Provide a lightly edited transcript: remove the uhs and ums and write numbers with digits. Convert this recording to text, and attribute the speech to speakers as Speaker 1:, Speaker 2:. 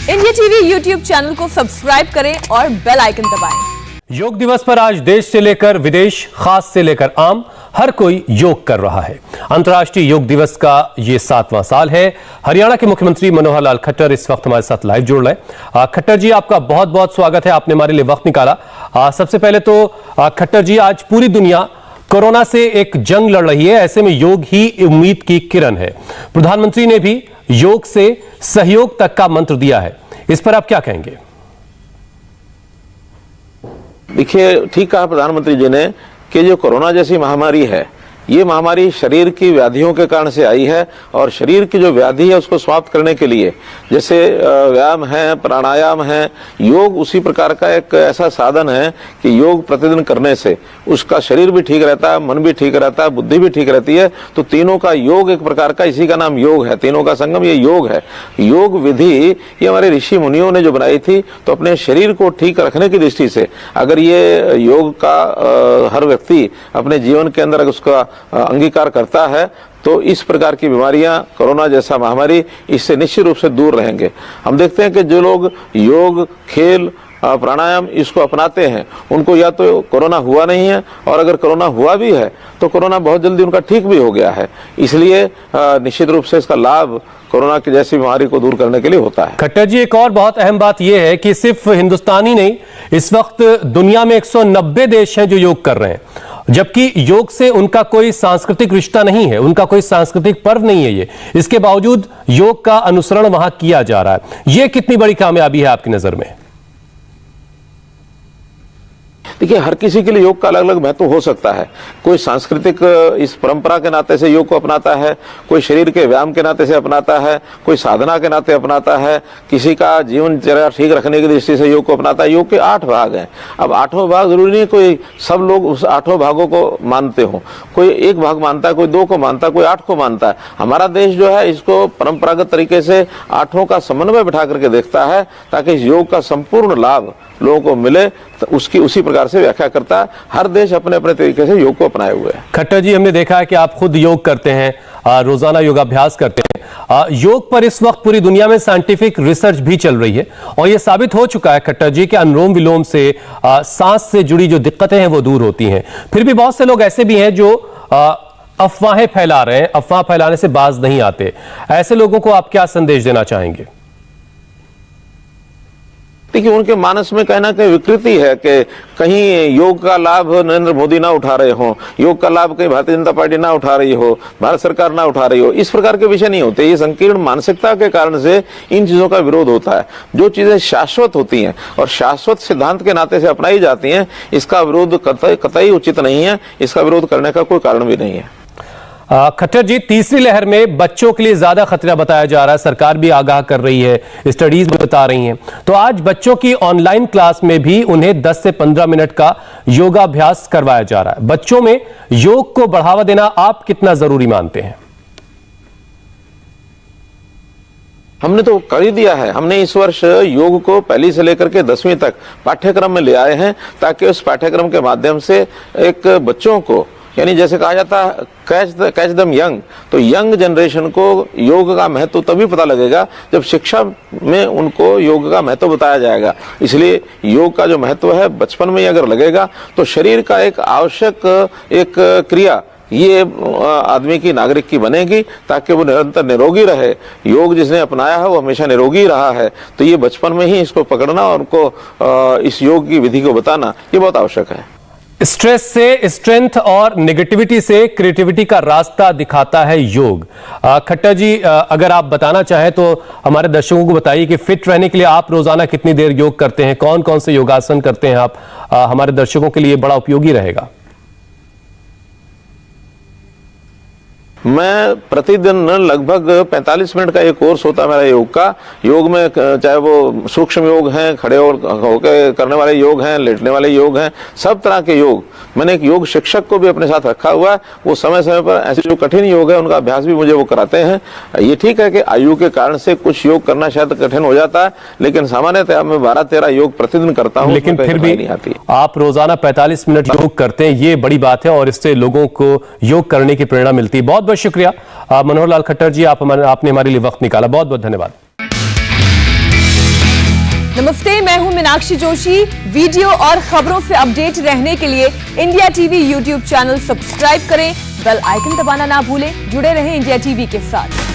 Speaker 1: India TV YouTube channel को subscribe करें और बेल आइकन दबाएं।
Speaker 2: योग दिवस पर आज देश से लेकर विदेश, खास से लेकर आम, हर कोई योग कर रहा है। अंतर्राष्ट्रीय योग दिवस का ये 7वां साल है। हरियाणा के मुख्यमंत्री मनोहर लाल खट्टर इस वक्त हमारे साथ लाइव जुड़ रहे हैं। खट्टर जी, आपका बहुत बहुत स्वागत है, आपने हमारे लिए वक्त निकाला। सबसे पहले तो खट्टर जी, आज पूरी दुनिया कोरोना से एक जंग लड़ रही है, ऐसे में योग ही उम्मीद की किरण है। प्रधानमंत्री ने भी योग से सहयोग तक का मंत्र दिया है, इस पर आप क्या कहेंगे?
Speaker 3: देखिए, ठीक कहा प्रधानमंत्री जी ने कि जो कोरोना जैसी महामारी है, ये महामारी शरीर की व्याधियों के कारण से आई है और शरीर की जो व्याधि है उसको समाप्त करने के लिए जैसे व्यायाम है, प्राणायाम है, योग उसी प्रकार का एक ऐसा साधन है कि योग प्रतिदिन करने से उसका शरीर भी ठीक रहता है, मन भी ठीक रहता है, बुद्धि भी ठीक रहती है। तो तीनों का योग एक प्रकार का, इसी का नाम योग है, तीनों का संगम ये योग है। योग विधि ये हमारे ऋषि मुनियों ने जो बनाई थी, तो अपने शरीर को ठीक रखने की दृष्टि से अगर ये योग का हर व्यक्ति अपने जीवन के अंदर उसका अंगीकार करता है तो इस प्रकार की बीमारियां, कोरोना जैसा महामारी, इससे निश्चित रूप से दूर रहेंगे। हम देखते हैं कि जो लोग योग, खेल, प्राणायाम इसको अपनाते हैं, उनको या तो कोरोना हुआ नहीं है, और अगर कोरोना हुआ भी है तो कोरोना बहुत जल्दी उनका ठीक भी हो गया है। इसलिए निश्चित रूप से इसका लाभ कोरोना की जैसी बीमारी को दूर करने के लिए होता है।
Speaker 2: खट्टर जी, एक और बहुत अहम बात यह है कि सिर्फ हिंदुस्तानी नहीं, इस वक्त दुनिया में 190 देश हैं जो योग कर रहे हैं, जबकि योग से उनका कोई सांस्कृतिक रिश्ता नहीं है, उनका कोई सांस्कृतिक पर्व नहीं है ये। इसके बावजूद योग का अनुसरण वहां किया जा रहा है। यह कितनी बड़ी कामयाबी है आपकी नजर में?
Speaker 3: देखिए, हर किसी के लिए योग का अलग अलग महत्व हो सकता है। कोई सांस्कृतिक इस परंपरा के नाते से योग को अपनाता है, कोई शरीर के व्यायाम के नाते से अपनाता है, कोई साधना के नाते अपनाता है, किसी का जीवनचर्या ठीक रखने की दृष्टि से योग को अपनाता है। योग के 8 भाग हैं। अब 8 भाग जरूरी नहीं कोई सब लोग उस 8 भागों को मानते हो, कोई एक भाग मानता है, कोई 2 को मानता है, कोई 8 को मानता है। हमारा देश जो है इसको परंपरागत तरीके से 8 का समन्वय बिठा करके देखता है, ताकि इस योग का संपूर्ण लाभ लोगों को मिले, तो उसकी उसी प्रकार से व्याख्या करता है। हर देश अपने अपने तरीके से योग को अपनाए हुए है।
Speaker 2: खट्टर जी, हमने देखा है कि आप खुद योग करते हैं, रोजाना योगाभ्यास करते हैं। योग पर इस वक्त पूरी दुनिया में साइंटिफिक रिसर्च भी चल रही है और यह साबित हो चुका है खट्टर जी कि अनुलोम विलोम से सांस से जुड़ी जो दिक्कतें हैं वो दूर होती हैं। फिर भी बहुत से लोग ऐसे भी हैं जो अफवाहें फैला रहे हैं, अफवाह फैलाने से बाज नहीं आते। ऐसे लोगों को आप क्या संदेश देना चाहेंगे?
Speaker 3: देखिए, उनके मानस में कहना कहीं विकृति है कि कहीं योग का लाभ नरेंद्र मोदी ना उठा रहे हो, योग का लाभ कहीं भारतीय जनता पार्टी ना उठा रही हो, भारत सरकार ना उठा रही हो। इस प्रकार के विषय नहीं होते। ये संकीर्ण मानसिकता के कारण से इन चीजों का विरोध होता है। जो चीजें शाश्वत होती हैं और शाश्वत सिद्धांत के नाते से अपनाई जाती हैं, इसका विरोध कतई उचित नहीं है। इसका विरोध करने का कोई कारण भी नहीं है।
Speaker 2: खट्टर जी, तीसरी लहर में बच्चों के लिए ज्यादा खतरा बताया जा रहा है, सरकार भी आगाह कर रही है, स्टडीज भी बता रही हैं। तो आज बच्चों की ऑनलाइन क्लास में भी उन्हें 10 से 15 मिनट का योगाभ्यास करवाया जा रहा है। बच्चों में योग को बढ़ावा देना आप कितना जरूरी मानते हैं?
Speaker 3: हमने तो कर ही दिया है। हमने इस वर्ष योग को पहली से लेकर के 10वीं तक पाठ्यक्रम में ले आए हैं, ताकि उस पाठ्यक्रम के माध्यम से एक बच्चों को, यानी जैसे कहा जाता है कैच दम यंग, तो यंग जनरेशन को योग का महत्व तभी पता लगेगा जब शिक्षा में उनको योग का महत्व बताया जाएगा। इसलिए योग का जो महत्व है बचपन में ही अगर लगेगा तो शरीर का एक आवश्यक एक क्रिया ये आदमी की, नागरिक की बनेगी, ताकि वो निरंतर निरोगी रहे। योग जिसने अपनाया है वो हमेशा निरोगी रहा है। तो ये बचपन में ही इसको पकड़ना और उनको इस योग की विधि को बताना ये बहुत आवश्यक है।
Speaker 2: स्ट्रेस से स्ट्रेंथ और नेगेटिविटी से क्रिएटिविटी का रास्ता दिखाता है योग। खट्टर जी, अगर आप बताना चाहें तो हमारे दर्शकों को बताइए कि फिट रहने के लिए आप रोजाना कितनी देर योग करते हैं, कौन कौन से योगासन करते हैं आप? हमारे दर्शकों के लिए बड़ा उपयोगी रहेगा।
Speaker 3: मैं प्रतिदिन लगभग 45 मिनट का एक कोर्स होता है मेरा योग का। योग में चाहे वो सूक्ष्म योग हैं, खड़े होकर करने वाले योग हैं, लेटने वाले योग हैं, सब तरह के योग। मैंने एक योग शिक्षक को भी अपने साथ रखा हुआ है। वो समय समय पर ऐसे जो कठिन योग है उनका अभ्यास भी मुझे वो कराते हैं। ये ठीक है कि आयु के कारण से कुछ योग करना शायद कठिन हो जाता है, लेकिन सामान्यतः मैं 12-13 योग प्रतिदिन करता हूँ।
Speaker 2: लेकिन फिर भी नहीं आती। आप रोजाना 45 मिनट योग करते हैं, ये बड़ी बात है और इससे लोगों को योग करने की प्रेरणा मिलती है। बहुत बहुत शुक्रिया मनोहर लाल खट्टर जी, आपने हमारे लिए वक्त निकाला। बहुत बहुत धन्यवाद।
Speaker 1: नमस्ते, मैं हूं मीनाक्षी जोशी। वीडियो और खबरों से अपडेट रहने के लिए India TV YouTube channel subscribe करें, बेल आइकन दबाना ना भूलें। जुड़े रहें इंडिया टीवी के साथ।